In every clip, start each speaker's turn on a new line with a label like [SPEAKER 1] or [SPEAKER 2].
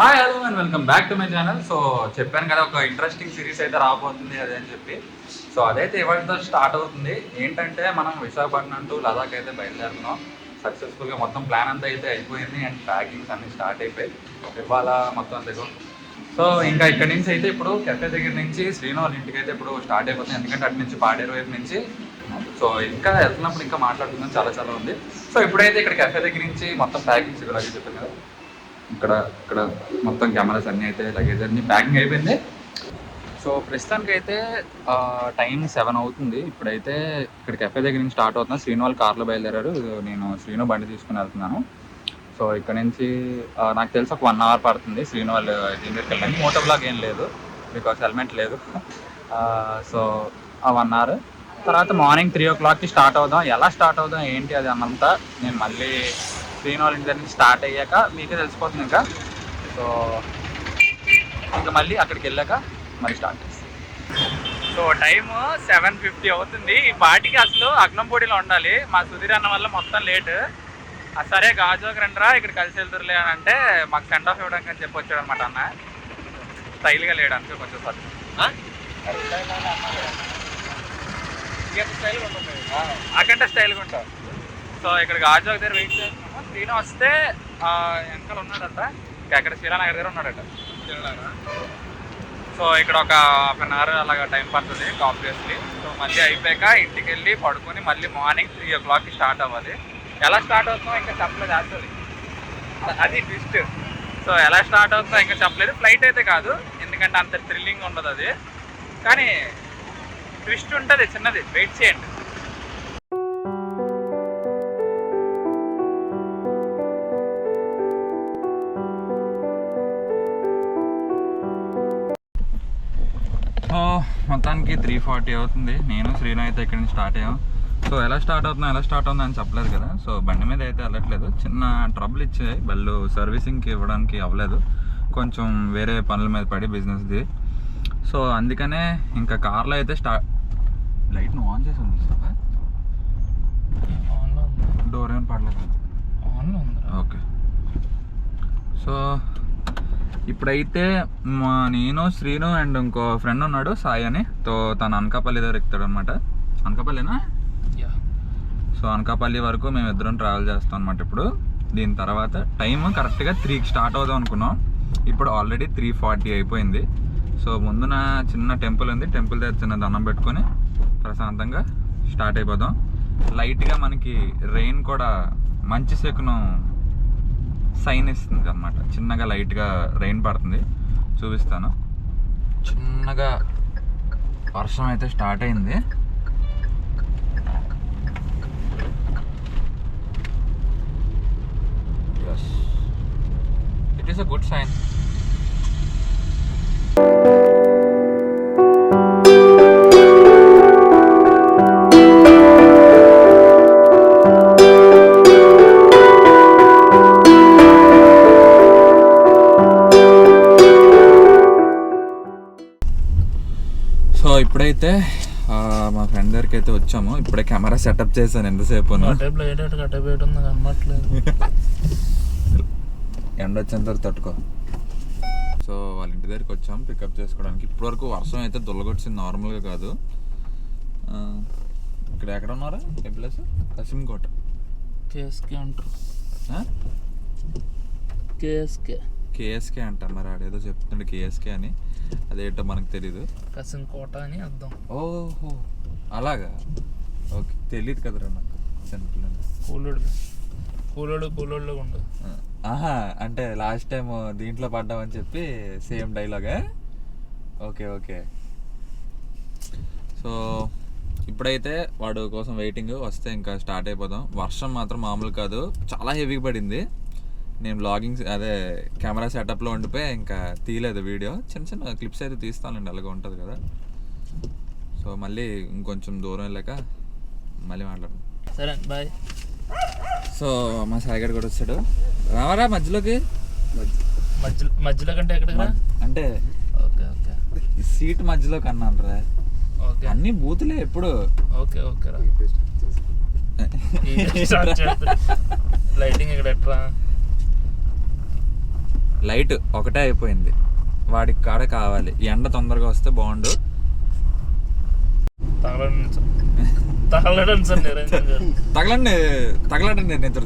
[SPEAKER 1] Hi hello and welcome back to my channel. So చెప్పాను కదా ఒక ఇంట్రెస్టింగ్ సిరీస్ అయితే రాబోతుంది అదే అని చెప్పి. సో అదైతే ఇవాళతో స్టార్ట్ అవుతుంది. ఏంటంటే మనం విశాఖపట్నం టు లదాఖ్ అయితే బయలుదేరుతున్నాం. సక్సెస్ఫుల్గా మొత్తం ప్లాన్ అంతా అయితే అయిపోయింది అండ్ ప్యాకింగ్స్ అన్నీ స్టార్ట్ అయిపోయి ఇవాళ మొత్తం అంతకు. సో ఇంకా ఇక్కడ నుంచి అయితే ఇప్పుడు కెఫే దగ్గర నుంచి శ్రీను వాళ్ళ ఇంటికి అయితే ఇప్పుడు స్టార్ట్ అయిపోతుంది. ఎందుకంటే అటు నుంచి పాడేరు వైపు నుంచి. సో ఇంకా వెళ్తున్నప్పుడు ఇంకా మాట్లాడుకుందాం, చాలా ఉంది. సో ఇప్పుడైతే ఇక్కడ కెఫే దగ్గర నుంచి మొత్తం ప్యాకింగ్స్ ఇలాగే చెప్పాను కదా, ఇక్కడ మొత్తం కెమెరాస్ అన్నీ అయితే లగేజ్ అన్నీ ప్యాకింగ్ అయిపోయింది. సో ప్రస్తుతానికి అయితే టైం 7 అవుతుంది. ఇప్పుడైతే ఇక్కడ కెఫే దగ్గర నుంచి స్టార్ట్ అవుతున్నా. శ్రీను వాళ్ళు కార్లో బయలుదేరారు, నేను శ్రీను బండి తీసుకుని వెళ్తున్నాను. సో ఇక్కడ నుంచి నాకు తెలిసి ఒక 1 అవర్ పడుతుంది శ్రీను వాళ్ళు దీని దగ్గరికి వెళ్ళడానికి. మోటో బ్లాగ్ ఏం లేదు బికాస్ హెల్మెట్ లేదు. సో ఆ 1 అవర్ తర్వాత మార్నింగ్ 3 o'clockకి స్టార్ట్ అవుదాం. ఎలా స్టార్ట్ అవుదాం ఏంటి అది అన్నంతా నేను మళ్ళీ శ్రీను వాళ్ళ ఇంటి దగ్గర నుంచి స్టార్ట్ అయ్యాక మీకే తెలిసిపోతుంది. సో ఇంకా మళ్ళీ అక్కడికి వెళ్ళాక మళ్ళీ స్టార్ట్ చేస్తాం. సో టైము 7:50 అవుతుంది. ఈ పాటికి అసలు అగ్నంపూడిలో ఉండాలి. మా సుధీర్ అన్న వల్ల మొత్తం లేట్. సరే గాజువాక రండిరా ఇక్కడ కలిసి వెళ్తురులే అని అంటే మాకు సెండ్ ఆఫ్ ఇవ్వడానికి అని చెప్పి వచ్చాడు అనమాట అన్న. స్టైల్గా లేడానికి కొంచెం అకంటే స్టైల్గా ఉంటాం. సో ఇక్కడ గాజువాక దగ్గర వెయిట్ చేస్తున్నాము. శ్రీను వస్తే వెనకాల ఉన్నాడట, ఇక్కడ శ్రీరానగర్ దగ్గర ఉన్నాడట. సో ఇక్కడ ఒక 1/2 hour అలాగా టైం పడుతుంది ఆబ్వియస్లీ. సో మళ్ళీ అయిపోయాక ఇంటికి వెళ్ళి పడుకొని మళ్ళీ మార్నింగ్ 3 o'clockకి స్టార్ట్ అవ్వాలి. ఎలా స్టార్ట్ అవుతుందో ఇంకా చెప్పలేదు యాక్చువల్లీ, అది ట్విస్ట్. సో ఎలా స్టార్ట్ అవుతుందో ఇంకా చెప్పలేదు. ఫ్లైట్ అయితే కాదు, ఎందుకంటే అంత థ్రిల్లింగ్ ఉండదు అది, కానీ ట్విస్ట్ ఉంటుంది చిన్నది. వెయిట్ చేయండి. మొత్తానికి 3:40 అవుతుంది. నేను శ్రీను అయితే ఇక్కడ నుంచి స్టార్ట్ అయ్యాం. సో ఎలా స్టార్ట్ అవుతుందో అని చెప్పలేదు కదా. సో బండి మీద అయితే వెళ్ళట్లేదు, చిన్న ట్రబుల్ ఇచ్చాయి. బళ్ళు సర్వీసింగ్కి ఇవ్వడానికి అవ్వలేదు, కొంచెం వేరే పనుల మీద పడి బిజినెస్ది. సో అందుకనే ఇంకా కార్లో అయితే లైట్ ఆన్ చేసి ఉంది సార్. డోర్ ఏమైనా పడలేదు. ఓకే. సో ఇప్పుడైతే నేను శ్రీను అండ్ ఇంకో ఫ్రెండ్ ఉన్నాడు సాయి అని. సో తను అనకాపల్లి దగ్గర ఎక్కుతాడు అనమాట. అనకాపల్లినా? సో అనకాపల్లి వరకు మేము ఇద్దరం ట్రావెల్ చేస్తాం అనమాట. ఇప్పుడు దీని తర్వాత టైం కరెక్ట్గా 3కి స్టార్ట్ అవుదాం అనుకున్నాం. ఇప్పుడు ఆల్రెడీ 3:40 అయిపోయింది. సో ముందున చిన్న టెంపుల్ ఉంది, టెంపుల్ దగ్గర చిన్న దండం పెట్టుకొని ప్రశాంతంగా స్టార్ట్ అయిపోదాం. లైట్గా మనకి రెయిన్ కూడా మంచి శకునం సైన్ ఇస్తుంది అనమాట. చిన్నగా లైట్గా రెయిన్ పడుతుంది, చూపిస్తాను. చిన్నగా వర్షం అయితే స్టార్ట్ అయింది. It is a good sign. So ఇప్పుడైతే మా ఫ్రెండ్ దగ్గరికి అయితే వచ్చాము. ఇప్పుడే కెమెరా సెటప్ చేశాను. ఎంతసేపు ఎండ వచ్చేంత వరకు తట్టుకో. సో వాళ్ళ ఇంటి దగ్గరికి వచ్చాము పికప్ చేసుకోవడానికి. ఇప్పటివరకు వర్షం అయితే దొల్లగొచ్చింది, నార్మల్గా కాదు. ఇక్కడ ఎక్కడ ఉన్నారా ఏ ప్లేస్? కసింకోట.
[SPEAKER 2] కేఎస్కే అంటారు.
[SPEAKER 1] కేఎస్కే అంట. మరి ఆడేదో చెప్తుండే కేఎస్కే అని, అదేంటో మనకు తెలీదు.
[SPEAKER 2] కసింకోట అని అర్థం.
[SPEAKER 1] ఓహో అలాగా, ఓకే. తెలియదు కదరా నాకు. చిన్నపిల్లలు
[SPEAKER 2] కూలోడు ఉండు.
[SPEAKER 1] ఆహా, అంటే లాస్ట్ టైం దీంట్లో పడ్డామని చెప్పి సేమ్ డైలాగా. ఓకే. సో ఇప్పుడైతే వాడు కోసం వెయిటింగ్, వస్తే ఇంకా స్టార్ట్ అయిపోదాం. వర్షం మాత్రం మామూలు కాదు, చాలా హెవీగా పడింది. నేను బ్లాగింగ్ అదే కెమెరా సెటప్లో ఉండిపోయి ఇంకా తీయలేదు వీడియో. చిన్న క్లిప్స్ అయితే తీస్తానండి, అలాగే ఉంటుంది కదా. సో మళ్ళీ ఇంకొంచెం దూరం వెళ్ళాక మళ్ళీ మాట్లాడదాం.
[SPEAKER 2] సరే బాయ్.
[SPEAKER 1] సో మా సాయిగడ్ కూడా వచ్చాడు. రావరా మధ్యలోకి.
[SPEAKER 2] మధ్యలో కంటే ఎక్కడ
[SPEAKER 1] అంటే
[SPEAKER 2] ఓకే
[SPEAKER 1] సీట్ మధ్యలోకి అన్నాను రా. అన్ని బూతులే ఎప్పుడు.
[SPEAKER 2] ఓకే రా. లైటింగ్ ఇక్కడ ఎట్రా
[SPEAKER 1] లైట్ ఒకటే అయిపోయింది, వాడికి కాడ కావాలి. ఎండ తొందరగా వస్తే బాగుండు.
[SPEAKER 2] తగలడండి సార్ నిరంజన్ గారు.
[SPEAKER 1] తగలండి నిద్ర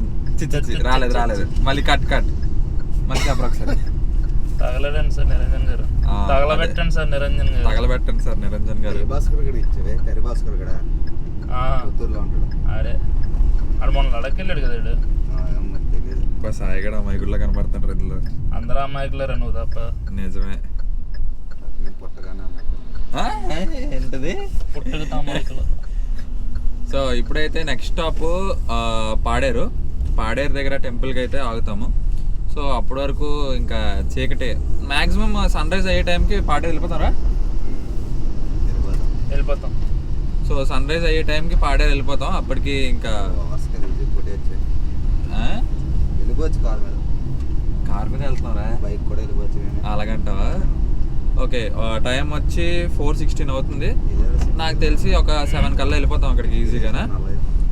[SPEAKER 1] రాలేదు. మళ్ళీ కట్ మళ్ళీ చెప్పరు ఒకసారి.
[SPEAKER 2] తగలడండి సార్ నిరంజన్ గారు. తగలబెట్టండి సార్ నిరంజన్ గారు.
[SPEAKER 1] తగలబెట్టండి సార్ నిరంజన్ గారు.
[SPEAKER 2] ఆడే ఆడు మొన్న లడకి వెళ్ళాడు కదా వీడు.
[SPEAKER 1] సాయిగడ అమాయకుల్లో కనపడుతుంటారు ఇందులో.
[SPEAKER 2] అందరూ అమ్మాయికులేరా నువ్వు తప్ప.
[SPEAKER 1] నిజమే. ఏంటది
[SPEAKER 2] పుట్టుకు అమ్మాయికులు.
[SPEAKER 1] సో ఇప్పుడైతే నెక్స్ట్ స్టాప్ పాడేరు దగ్గర టెంపుల్కి అయితే ఆగుతాము. సో అప్పటి వరకు ఇంకా చీకటే. మ్యాక్సిమం సన్ రైజ్ అయ్యే టైంకి పాడేరు
[SPEAKER 2] వెళ్ళిపోతాం.
[SPEAKER 1] సో సన్ రైజ్ అయ్యే టైంకి పాడేరు వెళ్ళిపోతాం. అప్పటికి ఇంకా కార్ మీద వెళ్తున్నారా?
[SPEAKER 3] బైక్ కూడా వెళ్ళిపోవచ్చు.
[SPEAKER 1] అలాగంటావా? ఓకే, టైం వచ్చి 4:16 అవుతుంది. నాకు తెలిసి ఒక 7 కల్లా వెళ్ళిపోతాం అక్కడికి ఈజీగానే.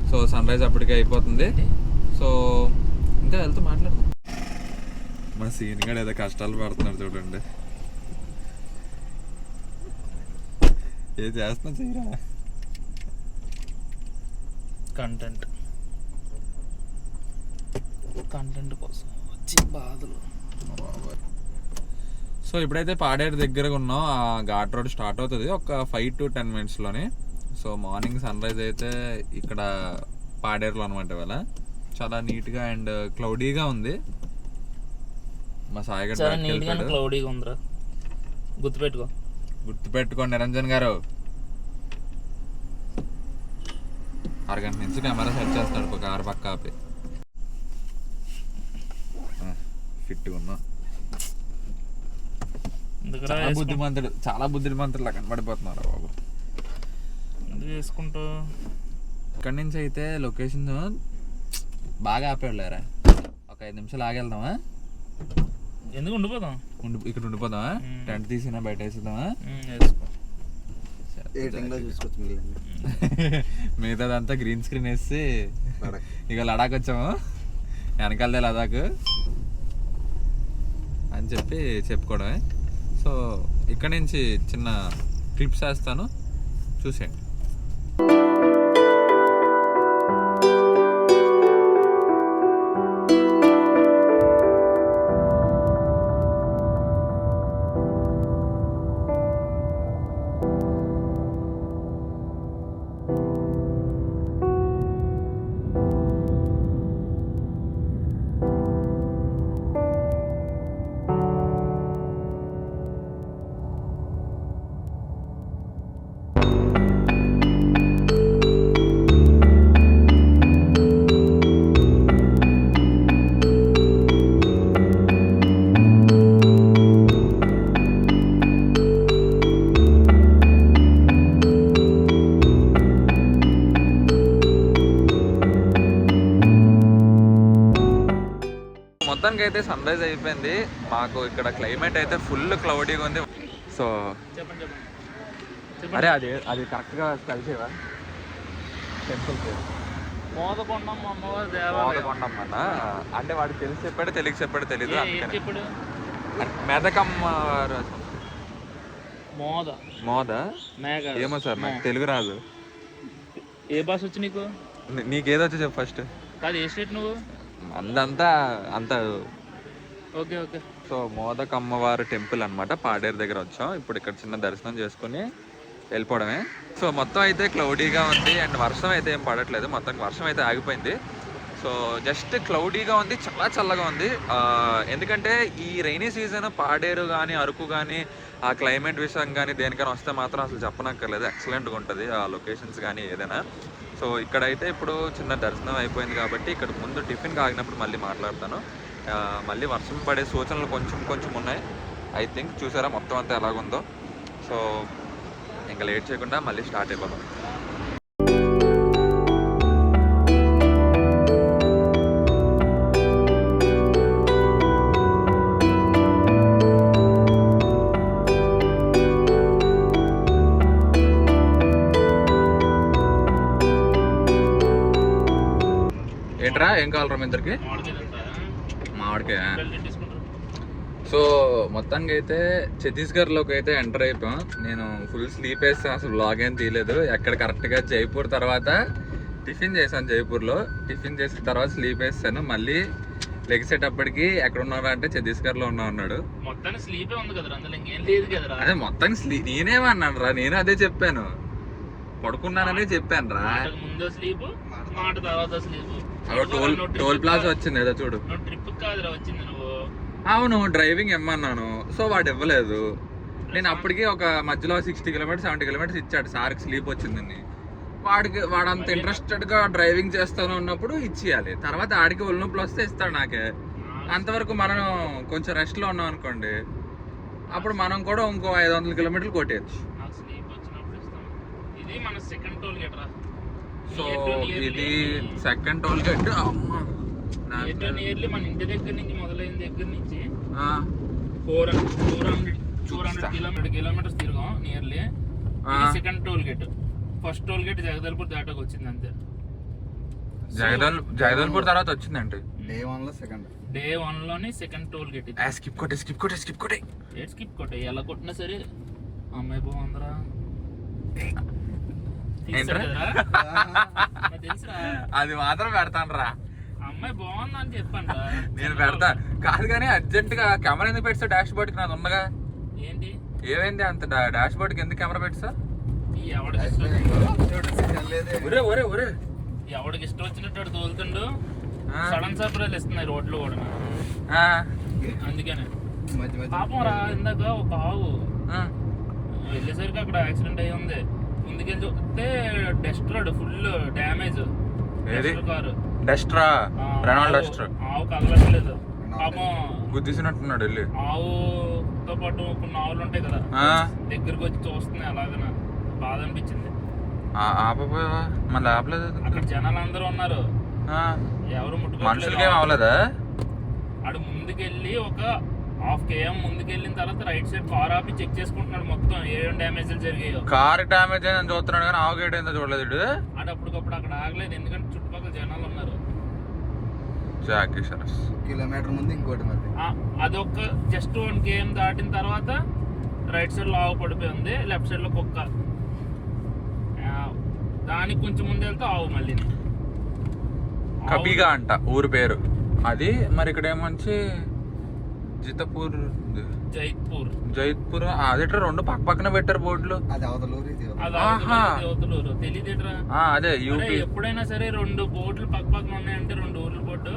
[SPEAKER 1] సో సన్ రైజ్ అప్పటికే అయిపోతుంది. సో ఇంకా వెళ్తూ మాట్లాడదాం. మా సీన్ గడ ఏదో కష్టాలు పడుతున్నారు చూడండి. ఏ చేస్తున్నా చేయరా
[SPEAKER 2] కంటెంట్ కోసం వచ్చి బాధలు.
[SPEAKER 1] సో ఇప్పుడైతే పాడేరు దగ్గరగా ఉన్నాం. ఆ ఘాట్ రోడ్ స్టార్ట్ అవుతుంది ఒక 5 to 10 minutesలోని. సో మార్నింగ్ సన్ రైజ్ అయితే ఇక్కడ పాడేరులో అనమాట. ఇవాళ చాలా నీట్గా అండ్ క్లౌడీగా ఉంది. మా సాయిగడ్
[SPEAKER 2] క్లౌడీగా ఉందిరా.
[SPEAKER 1] గుర్తుపెట్టుకోండి నిరంజన్ గారు. అరగంట నుంచి కెమెరా సెట్ చేస్తాడు ఒక కారు పక్క ఆపి. ఫిట్గా ఉన్నాం. చాలా బుద్ధిమంతుడు కనబడిపోతున్నారు బాబు.
[SPEAKER 2] వేసుకుంటూ
[SPEAKER 1] ఇక్కడ నుంచి అయితే లొకేషన్ బాగా ఆపేళ్ళారా. ఒక 5 నిమిషాలు ఆగెళ్దామా?
[SPEAKER 2] ఎందుకు ఉండిపోదాం?
[SPEAKER 1] ఇక్కడ ఉండిపోదామా? టెంట్ తీసినా బయట వేసేద్దామా? మిగతాదంతా గ్రీన్ స్క్రీన్ వేసి ఇక లడాక్ వచ్చాము. వెనకాలదే లదాక్ అని చెప్పి చెప్పుకోవడమే. సో ఇక్కడ నుంచి చిన్న క్లిప్స్ వేస్తాను, చూసేయండి. మొత్తానికి అయితే సన్ రైజ్ అయిపోయింది. మాకు ఇక్కడ క్లైమేట్ అయితే ఫుల్ క్లౌడీగా ఉంది. సో అరే అది కరెక్ట్గా కలిసేవా? టెంపుల్ పేరు
[SPEAKER 2] మోదకొండమ్మ అమ్మవారి దేవాలయం.
[SPEAKER 1] అంటే వాడికి తెలిసి చెప్పాడు, తెలియక చెప్పాడు తెలీదు. మెదకమ్మ మోద ఏమో సార్, నాకు తెలుగు రాదు.
[SPEAKER 2] ఏ భాష వచ్చి నీకు?
[SPEAKER 1] నీకేదొచ్చు చెప్పు ఫస్ట్.
[SPEAKER 2] కాదు, ఏ స్టేట్ నువ్వు?
[SPEAKER 1] అంత
[SPEAKER 2] ఓకే.
[SPEAKER 1] సో మోదకమ్మవారి టెంపుల్ అనమాట, పాడేరు దగ్గర వచ్చాం. ఇప్పుడు ఇక్కడ చిన్న దర్శనం చేసుకుని వెళ్ళిపోవడమే. సో మొత్తం అయితే క్లౌడీగా ఉంది అండ్ వర్షం అయితే ఏం పడట్లేదు. మొత్తం వర్షం అయితే ఆగిపోయింది. సో జస్ట్ క్లౌడీగా ఉంది, చాలా చల్లగా ఉంది. ఎందుకంటే ఈ రైనీ సీజన్ పాడేరు కానీ అరకు కానీ ఆ క్లైమేట్ విషయం కానీ దేనికైనా వస్తే మాత్రం అసలు చెప్పనక్కర్లేదు, ఎక్సలెంట్గా ఉంటుంది ఆ లొకేషన్స్ కానీ ఏదైనా. సో ఇక్కడైతే ఇప్పుడు చిన్న దర్శనం అయిపోయింది కాబట్టి ఇక్కడ ముందు టిఫిన్కి ఆగినప్పుడు మళ్ళీ మాట్లాడతాను. మళ్ళీ వర్షం పడే సూచనలు కొంచెం ఉన్నాయి. ఐ థింక్ చూసారా మొత్తం అంతా ఎలాగుందో. సో ఇంకా లేట్ చేయకుండా మళ్ళీ స్టార్ట్ అయిపోతాం. ఏంట్రా ఏం కావాలరా మీ ఇద్దరికి? మామిడికాయ సో మొత్తానికి అయితే ఛత్తీస్గఢ్లోకి అయితే ఎంటర్ అయిపోయాం. నేను ఫుల్ స్లీప్ వేస్తాను, అసలు వ్లాగ్ ఏం తీయలేదు. ఎక్కడ కరెక్ట్గా జైపూర్ తర్వాత టిఫిన్ చేశాను. జైపూర్లో టిఫిన్ చేసిన తర్వాత స్లీప్ వేస్తాను. మళ్ళీ లెగిసేటప్పటికి ఎక్కడ ఉన్నారా అంటే ఛత్తీస్గఢ్లో ఉన్నాడు.
[SPEAKER 2] మొత్తానికి స్లీపే ఉంది కదరా, అందులో ఇంకేం లేదు కదరా.
[SPEAKER 1] అదే మొత్తానికి నేనేమన్నాను రా, నేను అదే చెప్పాను, పడుకున్నాననే చెప్పాను రా.
[SPEAKER 2] ముందు స్లీప్, మాట తర్వాత స్లీప్.
[SPEAKER 1] టోల్ ప్లాజా వచ్చింది ఏదో చూడు.
[SPEAKER 2] ట్రిప్ కాదురా వచ్చింది నువ్వు.
[SPEAKER 1] అవును, డ్రైవింగ్ ఇమ్మన్నాను, సో వాడు ఇవ్వలేదు. నేను అప్పటికి ఒక మధ్యలో 60 కిలోమీటర్స్ 70 కిలోమీటర్స్ ఇచ్చాడు. సార్కి స్లీప్ వచ్చిందని. వాడు అంత ఇంట్రెస్టెడ్గా డ్రైవింగ్ చేస్తాను ఉన్నప్పుడు ఇచ్చేయాలి. తర్వాత ఆడికి ఒళ్ళు నొప్పులు వస్తే ఇస్తాడు నాకే. అంతవరకు మనం కొంచెం రెస్ట్లో ఉన్నాం అనుకోండి, అప్పుడు మనం కూడా ఇంకో 500 కిలోమీటర్లు కొట్టేయచ్చు.
[SPEAKER 2] ఇది మన సెకండ్ టోల్ గేట్ రా.
[SPEAKER 1] సో ఇది సెకండ్ టోల్ గేట్.
[SPEAKER 2] నియర్లీ మన ఇంటి దగ్గర నుంచి మొదలైన దగ్గర నుంచి 400 కిలోమీటర్స్ తిరిగాం nearly. Second toll gate. First toll gate Jagdalpur దాటాకు వచ్చింది అంతే.
[SPEAKER 1] జగదల్పూర్ తర్వాత వచ్చిందండి.
[SPEAKER 2] డే 1 లోనే సెకండ్ టోల్ గేట్.
[SPEAKER 1] స్కిప్ కొట్టే
[SPEAKER 2] ఏ స్కిప్ కొట్టే ఎలా కొట్టినా సరే. అమ్మాయి బాగుందిరా.
[SPEAKER 1] అది మాత్రం పెడతాను రా.
[SPEAKER 2] అమ్మాయి బాగుంది అని చెప్పండి.
[SPEAKER 1] నేను పెడతా కాదు కానీ అర్జెంట్ గా కెమెరా ఎందుకు పెట్టా? డాష్ బోర్డ్ కి నాది ఉండగా.
[SPEAKER 2] ఏంటి
[SPEAKER 1] ఏమైంది అంత డాష్ బోర్డ్ కి ఎందుకు కెమెరా పెట్టా?
[SPEAKER 2] ఎవడికి ఇష్టం వచ్చినట్టు తోలుతుండు. సడన్ సర్ప్రైజ్ ఇస్తున్నాయి రోడ్లు కూడా. అందుకనే పాపం రా, ఇందాక ఒక ఆవు వెళ్ళేసరికి అక్కడ యాక్సిడెంట్ అయ్యి ఉంది. ముందుకెళ్ళి చూస్తే డస్టర్ ఫుల్ డ్యామేజ్. కారు ఆవు కదలట్లేదు పాపం.
[SPEAKER 1] గుద్దేసినట్టున్నాడు వెళ్ళి.
[SPEAKER 2] ఆవుతో పాటు కొన్ని ఆవులు ఉంటాయి కదా, దగ్గరకు వచ్చి చూస్తున్నాయి. అలాగనా బాధ అనిపించింది.
[SPEAKER 1] మళ్ళీ ఆపలేదు.
[SPEAKER 2] అక్కడ జనాలు అందరూ ఉన్నారు, ఎవరు
[SPEAKER 1] మనుషులకి ఏం అవ్వలేదా?
[SPEAKER 2] ఆడు ముందుకెళ్ళి ఒక 1/2 km ముందుకెళ్ళిన తర్వాత రైట్ సైడ్ కార్ ఆపి చెక్ చేసుకుంటున్నాడు మొత్తం ఏం డ్యామేజ్లు జరిగాయో.
[SPEAKER 1] కార్ డ్యామేజ్ అని చూస్తున్నాడు కానీ ఆవు గేట్ ఏందో చూడలేదు.
[SPEAKER 2] ఆడు అప్పటికప్పుడు అక్కడ ఆగలేదు, ఎందుకంటే చుట్టుపక్కల జనాలు ఉన్నారు.
[SPEAKER 3] కిలోమీటర్ ముందు ఇంకోటి మరి
[SPEAKER 2] అదొక జస్ట్ 1 km దాటిన తర్వాత రైట్ సైడ్ లో ఆవు పడిపోయి ఉంది, లెఫ్ట్ సైడ్ లో కుక్క. దానికి కొంచెం ముందు వెళ్తే ఆవు మళ్ళీ.
[SPEAKER 1] కబీగా అంట ఊరు పేరు అది. మరి ఇక్కడ ఏమంచి జైత్పూర్ అదే 2 పక్క పక్కన పెట్టారు బోర్డులు. అదే యూపీ.
[SPEAKER 2] ఎప్పుడైనా సరే 2 బోర్డులు పక్క పక్కన ఉన్నాయంటే 2 ఊర్ల బోర్డు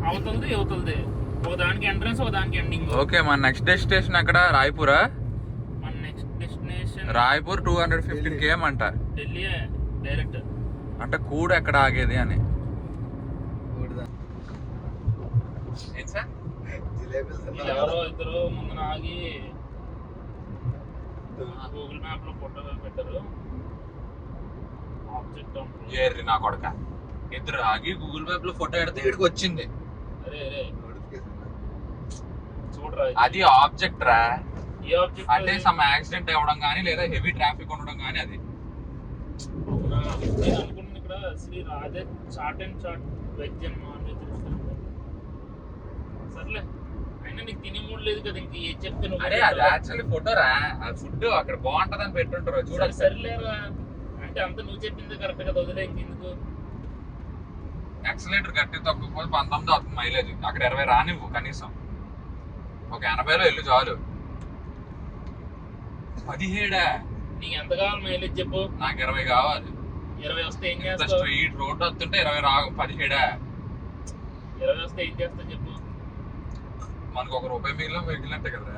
[SPEAKER 2] అవతలది యువతలది. ఒక దానికి ఎంట్రన్స్, ఒక దానికి ఎండింగ్.
[SPEAKER 1] ఓకే, మన నెక్స్ట్ డెస్టినేషన్ అక్కడ రాయ్పూరా?
[SPEAKER 2] మన నెక్స్ట్ డెస్టినేషన్
[SPEAKER 1] రాయ్పూర్ 215 km అంట.
[SPEAKER 2] ఢిల్లీ డైరెక్ట్.
[SPEAKER 1] అంటే కూడు ఎక్కడ ఆగేది అని.
[SPEAKER 2] ఎవరో ఇద్దరు ముందు ఆగి గూగుల్ మ్యాప్ లో ఫోటో పెట్టారు. ఆబ్జెక్ట్
[SPEAKER 1] నా కొడక ఇద్దరు ఆగి గూగుల్ మ్యాప్ లో ఫోటో పెడితే ఇక్కడికి వచ్చింది.
[SPEAKER 2] చూడరా,
[SPEAKER 1] అది ఆబ్జెక్ట్ రా.
[SPEAKER 2] ఏ ఆబ్జెక్ట్
[SPEAKER 1] అంటే సమ్ యాక్సిడెంట్ అవ్వడం కానీ లేదా హెవీ ట్రాఫిక్ ఉండడం కానీ అది.
[SPEAKER 2] నేను అనుకున్నాను ఇక్కడ Sri Raja chat and chat veg and non veg restaurant. సర్లే, అయినా నీకు తిని మూడు లేదు కదా, ఇంక ఏ చెప్తే
[SPEAKER 1] అదే అది యాక్చువల్లీ ఫోటో రా. ఫుడ్ అక్కడ బాగుంటది అని పెట్టుంటారు చూడాలి.
[SPEAKER 2] సర్లేరా అంటే అంత నువ్వు చెప్పింది కరెక్ట్ కదా, వదిలే ఇంకెందుకు.
[SPEAKER 1] యాక్సిలేటర్ గట్టి తొక్కకపోతే 19 అవుతుంది మైలేజ్. అక్కడ 20 రానివ్వు కనీసం. ఒక 80లో వెళ్ళు చాలు. 17
[SPEAKER 2] నీకు ఎంత కావాలి మైలేజ్ చెప్పు.
[SPEAKER 1] నాకు 20 కావాలి.
[SPEAKER 2] 20 వస్తే ఏం చేస్తావు?
[SPEAKER 1] స్ట్రీట్ రోడ్ వస్తుంటే 20 రాగు. 17
[SPEAKER 2] 20 వస్తే ఏం చేస్తావు చెప్పు.
[SPEAKER 1] మనకు ₹1 మిగిలినట్టే కదా.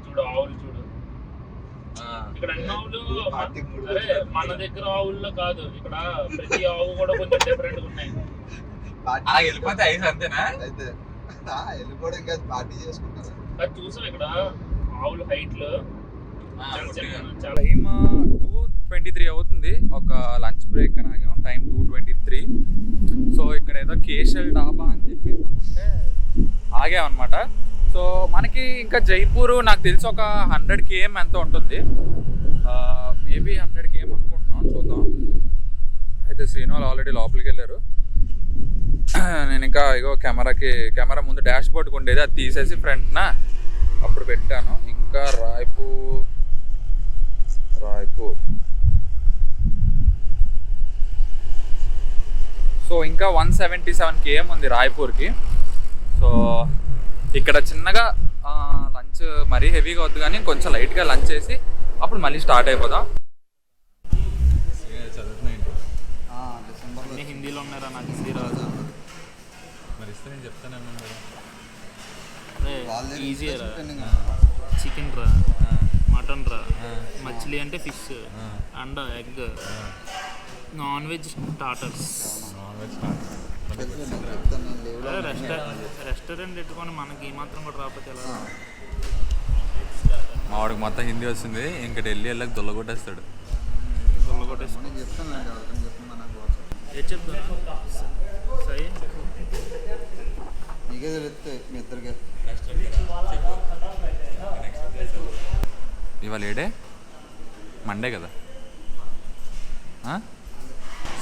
[SPEAKER 2] చూడు ఆవులు చూడు, ఇక్కడ అన్ని ఆవులు మన దగ్గర ఆవుల్లో కాదు, ఇక్కడ ప్రతి ఆవు కూడా కొంచెం డిఫరెంట్ గా ఉన్నాయి.
[SPEAKER 1] అలా వెళ్ళిపోతే ఐదు అంతేనా?
[SPEAKER 3] వెళ్ళిపోవడం కాదు, పార్టీ చేసుకుంటారు.
[SPEAKER 2] అది చూసాం ఇక్కడ ఆవుల హైట్లు.
[SPEAKER 1] టైమ్ 2:23 అవుతుంది. ఒక లంచ్ బ్రేక్ అని ఆగాము. టైం 2:23. సో ఇక్కడ ఏదో కేశల్ డాబా అని చెప్పి అంటే ఆగామన్నమాట. సో మనకి ఇంకా జైపూర్ నాకు తెలిసి ఒక 100 km ఎంతో ఉంటుంది. మేబీ 100 km అనుకుంటున్నాం, చూద్దాం. అయితే శ్రీను ఆల్రెడీ లోపలికి వెళ్ళారు. నేను ఇంకా ఇగో కెమెరా ముందు డాష్ బోర్డ్కి ఉండేది, అది తీసేసి ఫ్రంట్న అప్పుడు పెట్టాను. ఇంకా రాయ్పూర్ సో ఇంకా 177 km ఉంది రాయ్పూర్కి. సో ఇక్కడ చిన్నగా లంచ్ మరీ హెవీగా వద్దు కానీ కొంచెం లైట్గా లంచ్ చేసి అప్పుడు మళ్ళీ స్టార్ట్ అయిపోదాం.
[SPEAKER 2] అన్ని హిందీలో ఉన్నారా, నాకు హిందీ రాదు.
[SPEAKER 1] మరి ఇస్తే నేను చెప్తాను
[SPEAKER 2] ఈజీ రా, చికెన్ రా, మటన్ రా, మచిలీ అంటే ఫిష్, అండ, egg, non veg starters. Restaurant పెట్టుకొని మనకి మాత్రం కూడా రాకపోతే ఎలా?
[SPEAKER 1] మా వాడికి మొత్తం హిందీ వస్తుంది, ఇంకా ఢిల్లీ వెళ్ళక దొల్లగొట్టేస్తాడు.
[SPEAKER 3] నీకే తెలుస్తాయి మీ ఇద్దరికి.
[SPEAKER 1] ఇవాళ ఏడే మండే కదా.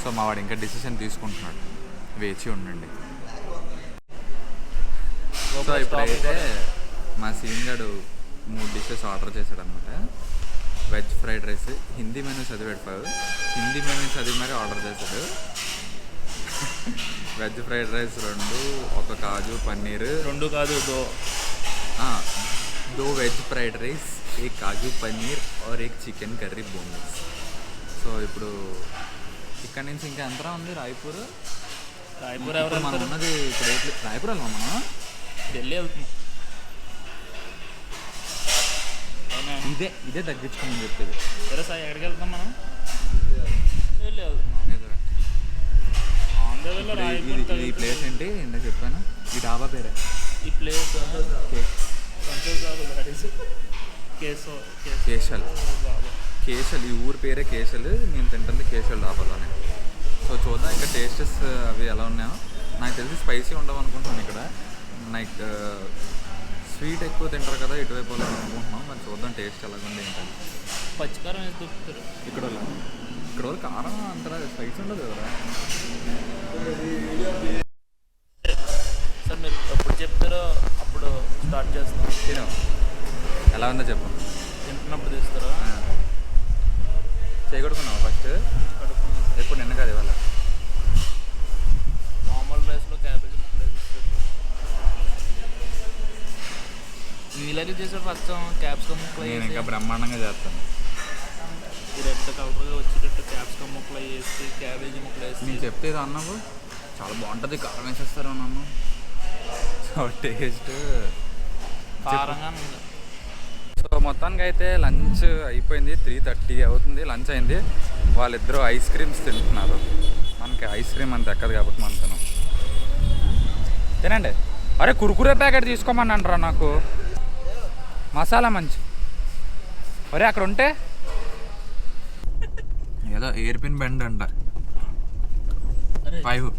[SPEAKER 1] సో మా వాడు ఇంకా డిసిషన్ తీసుకుంటున్నాడు, వేచి ఉండండి. సో ఇప్పుడైతే మా సీన్ గారు 3 డిషెస్ ఆర్డర్ చేశాడు అనమాట. Veg fried rice, Hindi menu చదివాడు, హిందీ మెనూ చదివి మరి ఆర్డర్ చేశాడు. వెజ్ ఫ్రైడ్ రైస్ 2, ఒక కాజు పన్నీర్
[SPEAKER 2] 2 కాదు
[SPEAKER 1] 2 వెజ్ ఫ్రైడ్ రైస్, एक काजू पनीर और एक चिकन కర్రీ బోనస్. సో ఇప్పుడు ఇక్కడ నుంచి ఇంకా ఎంత ఉంది రాయ్పూర్?
[SPEAKER 2] ఎవరు
[SPEAKER 1] మనం ఉన్నది ఇప్పుడు రాయ్పూర్ వెళ్దాం, మనం
[SPEAKER 2] ఢిల్లీ వెళ్తున్నాం.
[SPEAKER 1] ఇదే తగ్గించుకోమని చెప్పేది.
[SPEAKER 2] సరే సార్, ఎక్కడికి వెళ్తాం మనం? ఢిల్లీ వెళ్తున్నాం. ఆంధ్రలో రాయ్పూర్
[SPEAKER 1] ఈ ప్లేస్ ఏంటి ఇందా చెప్పాను, ఈ డాబా పేరే.
[SPEAKER 2] ఈ ప్లేస్
[SPEAKER 1] కేశల్, ఈ ఊరు పేరే కేశల్. నేను తింటుంది కేశల్ డాబాలోనే. సో చూద్దాం ఇంకా టేస్టెస్ అవి ఎలా ఉన్నాయో. నాకు తెలిసి స్పైసీ ఉండవు అనుకుంటున్నాను ఇక్కడ. నాకు స్వీట్ ఎక్కువ తింటారు కదా ఇటువైపు వాళ్ళు అనుకుంటున్నాం. మరి చూద్దాం టేస్ట్ ఎలాగుంది ఏంటంటే.
[SPEAKER 2] పచ్చికారం వేసి దొరుకుతారు
[SPEAKER 1] ఇక్కడ వాళ్ళు కారం అంతలా స్పైసీ ఉండదు కదా.
[SPEAKER 2] సార్ మీరు ఎప్పుడు చెప్తారో అప్పుడు స్టార్ట్ చేస్తాం.
[SPEAKER 1] తిను ఎలా ఉందో చెప్పు.
[SPEAKER 2] తింటున్నప్పుడు తీస్తారా?
[SPEAKER 1] చేయగొడుకున్నావు ఫస్ట్? ఎప్పుడు నిన్న కాదు ఇవాళ.
[SPEAKER 2] మామూలు రైస్లో క్యాబేజీ ముక్కలు వేసిస్తారు. వీలైతే చేసాడు రచ్చం క్యాప్సికమ్ ముక్కలు
[SPEAKER 1] నేను ఇంకా బ్రహ్మాండంగా చేస్తాను.
[SPEAKER 2] ఈ రెడ్ కలర్గా వచ్చేటట్టు క్యాప్సికమ్ ముక్కలు వేసి క్యాబేజీ ముక్కలు వేసి.
[SPEAKER 1] నేను చెప్తే అన్నావు చాలా బాగుంటుంది, కారం వేసేస్తారు అన్నాను. సో టేస్ట్
[SPEAKER 2] కారంగా ఉంది.
[SPEAKER 1] సో మొత్తానికి అయితే లంచ్ అయిపోయింది. 3:30 అవుతుంది, లంచ్ అయింది. వాళ్ళిద్దరూ ఐస్ క్రీమ్స్ తింటున్నారు. మనకి ఐస్ క్రీమ్ అంత ఎక్కదు కాబట్టి మనం తినం. తినండి. అరే కుర్కురే ప్యాకెట్ తీసుకోమని అంటారా నాకు, మసాలా మంచి. అరే అక్కడ ఉంటే ఏదో ఎయిర్పిన్ బెండ్ అంట 5.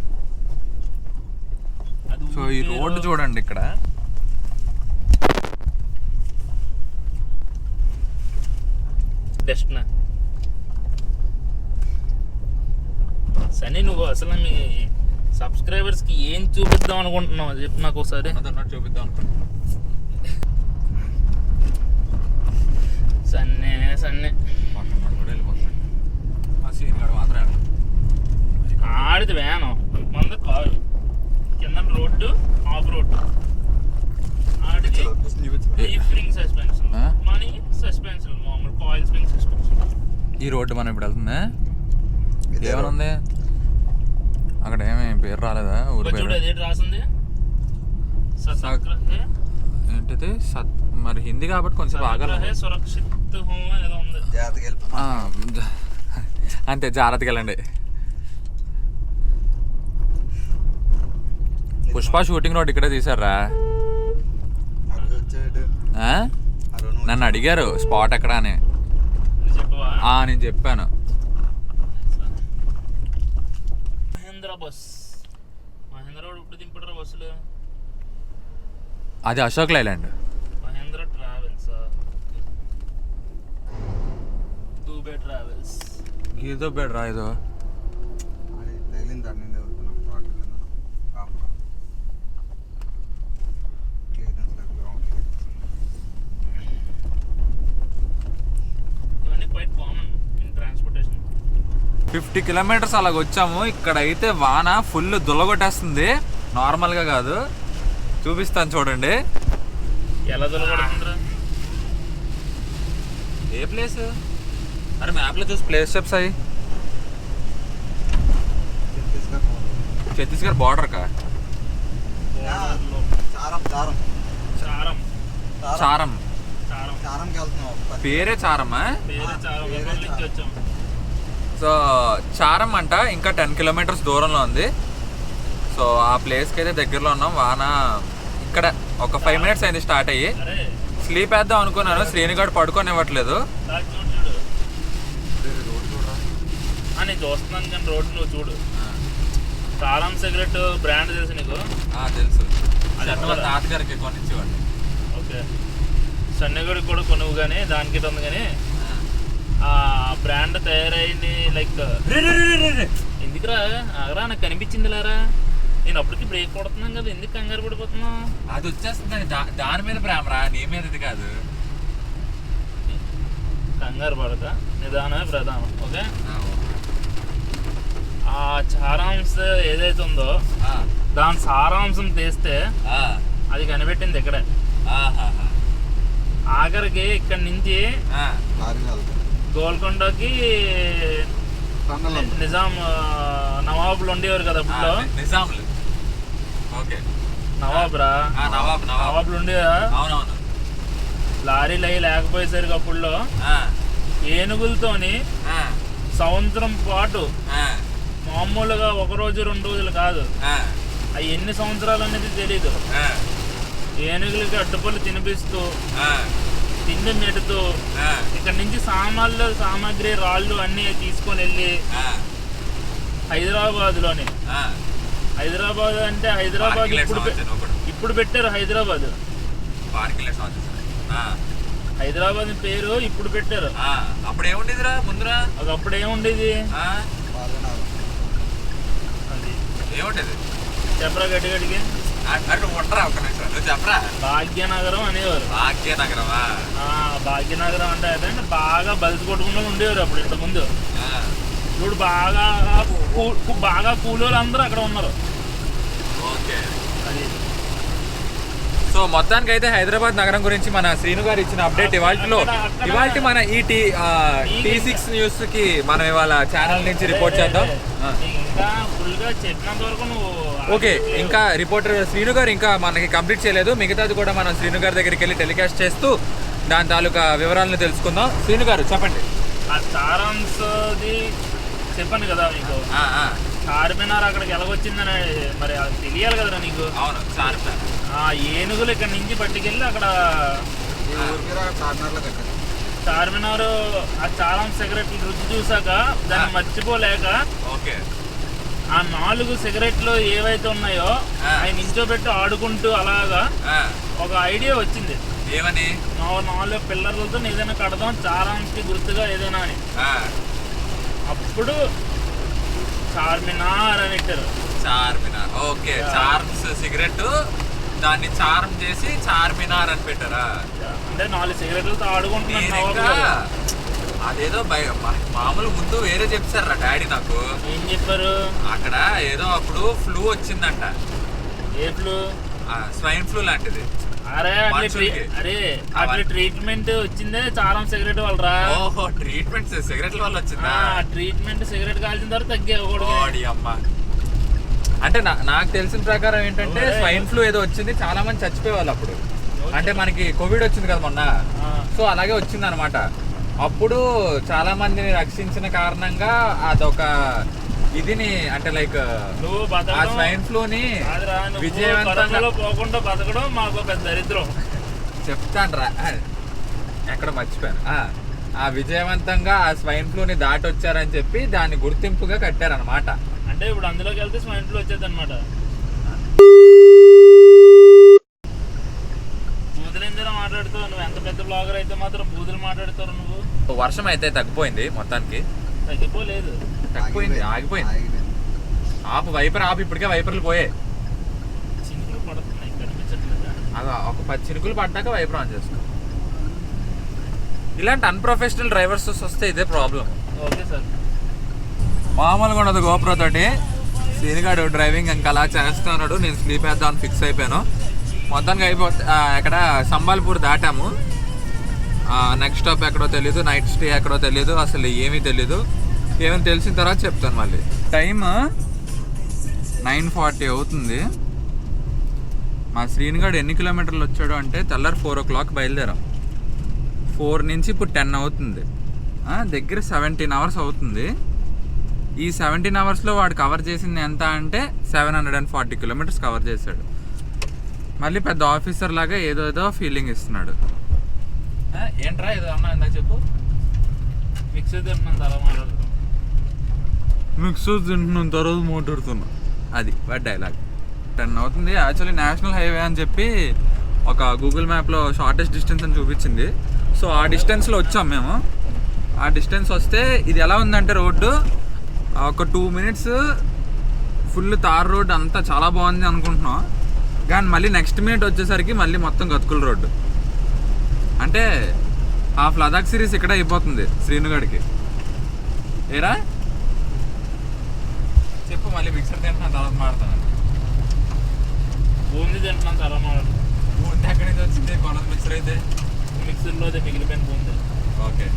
[SPEAKER 1] సో ఈ రోడ్డు చూడండి ఇక్కడ.
[SPEAKER 2] డెస్ట్నా సన్నీ, నువ్వు అసలు మీ సబ్స్క్రైబర్స్కి ఏం చూపిద్దాం అనుకుంటున్నావు చెప్పు నాకు ఒకసారి.
[SPEAKER 1] చూపిద్దాం అనుకుంటున్నా.
[SPEAKER 2] సన్నీ
[SPEAKER 1] కూడా వెళ్ళిపోతున్నాడు. ఆ సీన్ గడు మాత్రం
[SPEAKER 2] ఆడితే వ్యాను మంద కాదు, కింద రోడ్డు ఆఫ్ రోడ్డు ఆడితే స్ప్రింగ్ సస్పెన్షన్, మనీ సస్పెన్షన్, మామూలు కాయిల్ స్ప్రింగ్ సస్పెన్షన్.
[SPEAKER 1] ఈ రోడ్డు మనం ఇప్పుడు వెళ్తుందా? ఏమైనా ఉంది అక్కడ? ఏమి పేరు రాలేదా ఊరి పేరు?
[SPEAKER 2] చూడు రాసింది
[SPEAKER 1] ఏంటిది మరి హిందీ కాబట్టి కొంచెం బాగా
[SPEAKER 2] సురక్షిత్ ఏదో ఉంది.
[SPEAKER 1] అంతే, జాగ్రత్తగా వెళ్ళండి. పుష్ప షూటింగ్ రోడ్ ఇక్కడే తీసారా? నన్ను అడిగారు స్పాట్ ఎక్కడ అని. నేను చెప్పాను.
[SPEAKER 2] మహేంద్ర బస్, మహేంద్ర ఇప్పుడు దింపడరా బస్సులు.
[SPEAKER 1] అది అశోక్ లైలాండ్.
[SPEAKER 2] Mahendra travels, Dubey travels.
[SPEAKER 1] ఏదో బెడ్ రా ఏదో. 50 కిలోమీటర్స్ అలాగ వచ్చాము. ఇక్కడైతే వాన ఫుల్ దుల్లగొట్టేస్తుంది, నార్మల్గా కాదు. చూపిస్తాను చూడండి.
[SPEAKER 2] ఎలా దొరకడుతుందిరా?
[SPEAKER 1] ఏ ప్లేస్? అరే మ్యాప్లో చూసి ప్లేస్ చెప్స్ అయ్యి. ఛత్తీస్గఢ్ బార్డర్ కా?
[SPEAKER 3] చారం చారం
[SPEAKER 2] చారం
[SPEAKER 1] చారం.
[SPEAKER 2] చారం
[SPEAKER 3] చారంకి వెళ్తున్నాం.
[SPEAKER 1] పేరే చారమా?
[SPEAKER 2] పేరు చారం ఎక్కడి నుంచి వచ్చాం.
[SPEAKER 1] సో చారం అంట ఇంకా 10 కిలోమీటర్స్ దూరంలో ఉంది. సో ఆ ప్లేస్కి అయితే దగ్గరలో ఉన్నాం. వాన ఇక్కడ ఒక 5 మినిట్స్ అయింది స్టార్ట్ అయ్యి.
[SPEAKER 2] అరే
[SPEAKER 1] స్లీప్ వేద్దాం అనుకున్నాను, శ్రీనిగాడు పడుకోనివ్వట్లేదు.
[SPEAKER 2] దాన్ని చూడు నేను చూస్తున్నాను కానీ రోడ్డు నువ్వు చూడు. చారం సిగరెట్ బ్రాండ్ తెలుసు నీకు?
[SPEAKER 1] తెలుసు,
[SPEAKER 2] అది
[SPEAKER 1] అది
[SPEAKER 2] ఎక్కడ?
[SPEAKER 1] తాతగారికి కొనిచ్చేవాడిని.
[SPEAKER 2] ఓకే, సన్నగడికి కూడా కొనువు కానీ దానికి ఉంది కానీ ఆ బ్రాండ్ తయారైంది లైక్ ఎందుకురా ఆగరా నాకు కనిపించింది లేరా. నేను అప్పటికి బ్రేక్ కొడుతున్నాను కదా, ఎందుకు కంగారు పడిపోతున్నావు?
[SPEAKER 1] అది వచ్చేస్తుందని దాని మీద ప్రేమరా, నీ మీద ఇది కాదు.
[SPEAKER 2] కంగారు పడతా, నిదానమే ప్రధానం. ఓకే, ఆ సారాంశ ఏదైతే ఉందో దాని సారాంశం తీస్తే అది కనిపెట్టింది ఇక్కడే. ఆఖరికి ఇక్కడ నుంచి గోల్కొండకి నిజాం నవాబులు ఉండేవారు కదా అప్పుడు.
[SPEAKER 1] నిజాములు, ఓకే,
[SPEAKER 2] నవాబురా, నవాబులు ఉండేవా?
[SPEAKER 1] అవునవును.
[SPEAKER 2] లారీలు అవి లేకపోయేసరికి అప్పుడులో ఏనుగులతోని సంవత్సరం పాటు, మామూలుగా 1 రోజు 2 రోజులు కాదు, అవి ఎన్ని సంవత్సరాలు అనేది తెలీదు, ఏనుగులకి అడ్డుపళ్ళు తినిపిస్తూ తిండి మెడుతూ ఇక్కడ నుంచి సామాగ్రి రాళ్ళు అన్ని తీసుకొని వెళ్ళి హైదరాబాద్లోని, హైదరాబాద్ అంటే హైదరాబాద్ ఇప్పుడు పెట్టారు హైదరాబాద్. హైదరాబాద్ పేరు ఇప్పుడు పెట్టారు.
[SPEAKER 1] అప్పుడు ఏముండేదిరా ముందురా?
[SPEAKER 2] అప్పుడు ఏముండేది? అది
[SPEAKER 1] ఏముండేది
[SPEAKER 2] చెప్పరా గట్టి గడికి?
[SPEAKER 1] ఉండరా ఒక నిమిషం, నువ్వు చెప్పరా.
[SPEAKER 2] భాగ్యనగరం అనేవారు.
[SPEAKER 1] భాగ్యనగరమా?
[SPEAKER 2] భాగ్యనగరం అంటే అదే బాగా బలిసి కొట్టుకుంటూ ఉండేవారు అప్పుడు. ఇంత ముందు ఇప్పుడు బాగా కూలోళ్ళు అందరూ అక్కడ ఉన్నారు.
[SPEAKER 1] ఓకే,
[SPEAKER 2] అది.
[SPEAKER 1] సో మొత్తానికి అయితే హైదరాబాద్ నగరం గురించి మన శ్రీను గారు ఇచ్చిన అప్డేట్ ఇవాళలో. ఇవాళ మన ఈ T6 న్యూస్ కి మనం ఇవాళ ఛానల్ నుంచి రిపోర్ట్ చేద్దాం.
[SPEAKER 2] ఇంకా ఫుల్ గా చెప్పినంత వరకు నువ్వు
[SPEAKER 1] ఓకే, ఇంకా రిపోర్టర్ శ్రీను గారు ఇంకా మనకి కంప్లీట్ చేయలేదు. మిగతాది కూడా మనం శ్రీను గారి దగ్గరికి వెళ్ళి టెలికాస్ట్ చేస్తూ దాని తాలూకా వివరాలను తెలుసుకుందాం. శ్రీను గారు చెప్పండి.
[SPEAKER 2] ఆ చారాంశది చెప్పండి కదా మీకు. చార్మినార్ అక్కడికి ఎలాగొచ్చిందని మరి అది తెలియాలి కదరా నీకు.
[SPEAKER 1] అవును, చార్మినార్.
[SPEAKER 2] ఆ ఏనుగులు ఇక్కడ నుంచి పట్టుకెళ్ళి అక్కడ చార్మినార్ ఆ చారం సిగరెట్లు రుచి చూసాక దాన్ని మర్చిపోలేక
[SPEAKER 1] ఓకే
[SPEAKER 2] ఆ 4 సిగరెట్లు ఏవైతే ఉన్నాయో అవి నించోబెట్టి ఆడుకుంటూ అలాగా ఒక ఐడియా వచ్చింది.
[SPEAKER 1] ఏమని?
[SPEAKER 2] 4 పిల్లర్లతో ఏదైనా కడదాం చారానికి గుర్తుగా ఏదైనా అని. అప్పుడు చార్మినార్ అని పెట్టారు.
[SPEAKER 1] చార్మినార్, ఓకే. చార్మ్స్ సిగరెట్ దాన్ని చారం చేసి చార్మినార్ అని పెట్టారా?
[SPEAKER 2] అంటే 4 సిగరెట్లతో ఆడుకుంటున్నాను.
[SPEAKER 1] అదేదో మామూలు ముందు వేరే చెప్పారా డాడీ నాకు.
[SPEAKER 2] ఏం చెప్పారు?
[SPEAKER 1] అక్కడ ఏదో అప్పుడు ఫ్లూ వచ్చిందంట.
[SPEAKER 2] ఏ ఫ్లూ?
[SPEAKER 1] స్వైన్ ఫ్లూ లాంటిది.
[SPEAKER 2] అరే అట్లా ట్రీట్మెంట్ వచ్చిందే చారం సిగరెట్ వల్ల రా.
[SPEAKER 1] ఓహో, ట్రీట్మెంట్ సిగరెట్ల వల్ల వచ్చిందా?
[SPEAKER 2] ట్రీట్మెంట్ సిగరెట్ కాల్చిన తర్వాత తగ్గకూడదు.
[SPEAKER 1] అమ్మ, అంటే నాకు తెలిసిన ప్రకారం ఏంటంటే స్వైన్ ఫ్లూ ఏదో వచ్చింది, చాలా మంది చచ్చిపోయేవాళ్ళు అప్పుడు. అంటే మనకి కోవిడ్ వచ్చింది కదా మొన్న, సో అలాగే వచ్చింది అనమాట. అప్పుడు చాలా మందిని రక్షించిన కారణంగా అదొక ఇదిని అంటే లైక్ ఆ స్వైన్ ఫ్లూని విజయవంతంగా
[SPEAKER 2] పోకుండా బతకడం మాకు పెద్ద దరిద్రం.
[SPEAKER 1] చెప్తాను రా, ఎక్కడ మర్చిపోయాను. ఆ విజయవంతంగా ఆ స్వైన్ ఫ్లూని దాటి వచ్చారని చెప్పి దాన్ని గుర్తింపుగా కట్టారనమాట.
[SPEAKER 2] అంటే ఇప్పుడు అందులోకి వెళ్తే స్వైన్ ఫ్లూ వచ్చేది అనమాట. బూతులు మాట్లాడుతావు నువ్వు. ఎంత పెద్ద బ్లాగర్ అయితే మాత్రం బూతులు మాట్లాడుతావు నువ్వు.
[SPEAKER 1] వర్షం అయితే తగ్గిపోయింది, మొత్తానికి
[SPEAKER 2] తగ్గిపోలేదు,
[SPEAKER 1] తగ్గిపోయింది, ఆగిపోయింది. ఆపు, వైపర్ ఆపు. ఇప్పటికే వైపర్లు పోయాయి.
[SPEAKER 2] చినుకులు పడుతున్నాయి, కనిపించట్లేదా?
[SPEAKER 1] ఒక 10 చినుకులు పడ్డాక వైపర్ ఆన్ చేసుకో. ఇలాంటి అన్ప్రొఫెషనల్ డ్రైవర్స్ వస్తే ఇదే ప్రాబ్లం.
[SPEAKER 2] Okay sir.
[SPEAKER 1] మామూలుగా ఉండదు గోప్రో తోటి. శ్రీనిగాడు డ్రైవింగ్ ఇంకా అలా చేస్తున్నాడు, నేను స్లీప్ వేద్దామని ఫిక్స్ అయిపోయాను. మొత్తానికి ఎక్కడ సంబాల్పూర్ దాటాము. నెక్స్ట్ స్టాప్ ఎక్కడో తెలీదు, నైట్ స్టే ఎక్కడో తెలీదు, అసలు ఏమీ తెలీదు. ఏమైనా తెలిసిన తర్వాత చెప్తాను మళ్ళీ. టైమ్ 9:40 అవుతుంది. మా శ్రీనిగాడు ఎన్ని కిలోమీటర్లు వచ్చాడు అంటే తెల్లారి 4 o'clock బయలుదేరాం. 4 నుంచి ఇప్పుడు 10 అవుతుంది. దగ్గర 17 hours అవుతుంది. ఈ 17 hours వాడు కవర్ చేసింది ఎంత అంటే 740 kilometers కవర్ చేశాడు. మళ్ళీ పెద్ద ఆఫీసర్ లాగా ఏదో ఫీలింగ్ ఇస్తున్నాడు. ఏంట్రా ఏదో అన్నా ఇందాక చెప్పు.
[SPEAKER 2] మిక్సర్ తింటున్నాను అలా మాట్లాడుతున్నాం.
[SPEAKER 1] మిక్సర్ తింటున్నాను తర్వాత మాట్లాడుతున్నా, అది వాడి డైలాగ్. 10 అవుతుంది. యాక్చువల్లీ నేషనల్ హైవే అని చెప్పి ఒక గూగుల్ మ్యాప్లో షార్టెస్ట్ డిస్టెన్స్ అని చూపించింది. సో ఆ డిస్టెన్స్లో వచ్చాం మేము. ఆ డిస్టెన్స్ వస్తే ఇది ఎలా ఉందంటే రోడ్డు ఒక 2 minutes ఫుల్ తార్ రోడ్ అంతా చాలా బాగుంది అనుకుంటున్నాం. కానీ మళ్ళీ నెక్స్ట్ మినిట్ వచ్చేసరికి మళ్ళీ మొత్తం గతుకుల రోడ్డు. అంటే హాఫ్ లదాఖ్ సిరీస్ ఇక్కడ అయిపోతుంది శ్రీనుగడికి. ఏరా చెప్పు మళ్ళీ. మిక్సర్ తింటున్నా తర్వాత మాడతాను.
[SPEAKER 2] బూందీ తింటున్నాను అలా మాట్లాడుతున్నాం.
[SPEAKER 1] బూందీ ఎక్కడి నుంచి వచ్చింది? కొనదు మిక్సర్ అయితే.
[SPEAKER 2] మిక్సర్లో అదే మిగిలిపోయిన బూందీ.
[SPEAKER 1] ఓకే,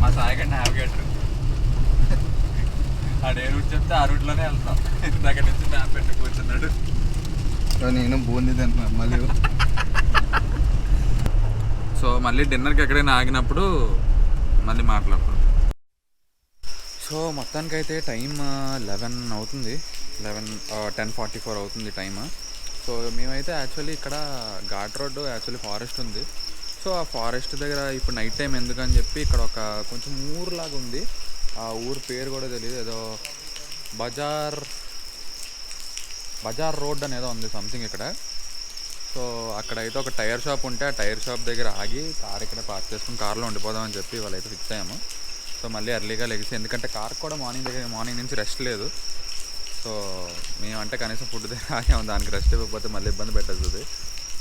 [SPEAKER 1] మా సాయిగండి నావిగేటర్. ఆడు ఏ రూట్ చెప్తే ఆ రూట్లోనే వెళ్తాం. దగ్గర నుంచి మ్యాప్ పెట్టి కూర్చున్నాడు.
[SPEAKER 3] నేను బూందీ తింటున్నాను మళ్ళీ.
[SPEAKER 1] సో మళ్ళీ డిన్నర్కి ఎక్కడైనా ఆగినప్పుడు మళ్ళీ మాట్లాడతాం. సో మొత్తానికైతే టైం 11 అవుతుంది. 10:44 అవుతుంది టైమ్. సో మేమైతే యాక్చువల్లీ ఇక్కడ ఘాట్ రోడ్డు యాక్చువల్లీ ఫారెస్ట్ ఉంది. సో ఆ ఫారెస్ట్ దగ్గర ఇప్పుడు నైట్ టైం ఎందుకని చెప్పి ఇక్కడ ఒక కొంచెం ఊరులాగా ఉంది. ఆ ఊరు పేరు కూడా తెలియదు, ఏదో బజార్ రోడ్ అనేదో ఉంది సంథింగ్ ఇక్కడ. సో అక్కడైతే ఒక టైర్ షాప్ ఉంటే ఆ టైర్ షాప్ దగ్గర ఆగి కార్ ఇక్కడ పార్క్ చేసుకుని కార్లో ఉండిపోదామని చెప్పి వాళ్ళైతే ఫిక్స్ అయ్యాము. సో మళ్ళీ ఎర్లీగా లెగిసి, ఎందుకంటే కార్ కూడా మార్నింగ్ నుంచి రెస్ట్ లేదు. సో మేమంటే కనీసం ఫుడ్ దగ్గర ఆగాము, దానికి రెస్ట్ ఇవ్వకపోతే మళ్ళీ ఇబ్బంది పెట్టేస్తుంది.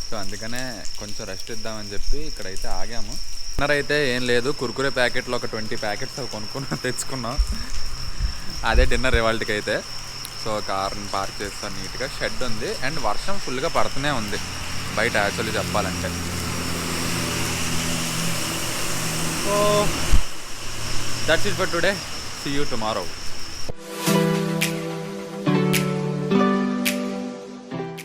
[SPEAKER 1] సో అందుకనే కొంచెం రెస్ట్ ఇద్దామని చెప్పి ఇక్కడైతే ఆగాము. డిన్నర్ అయితే ఏం లేదు, కుర్కురే ప్యాకెట్లో ఒక 20 ప్యాకెట్స్ కొనుక్కున్నాం, తెచ్చుకున్నాం. అదే డిన్నర్ ఇవాళకి అయితే. సో కార్ని పార్క్ చేస్తాను నీట్గా. షెడ్ ఉంది అండ్ వర్షం ఫుల్గా పడుతూనే ఉంది బయట యాక్చువల్లీ చెప్పాలంటే. So that's it for today. See you tomorrow.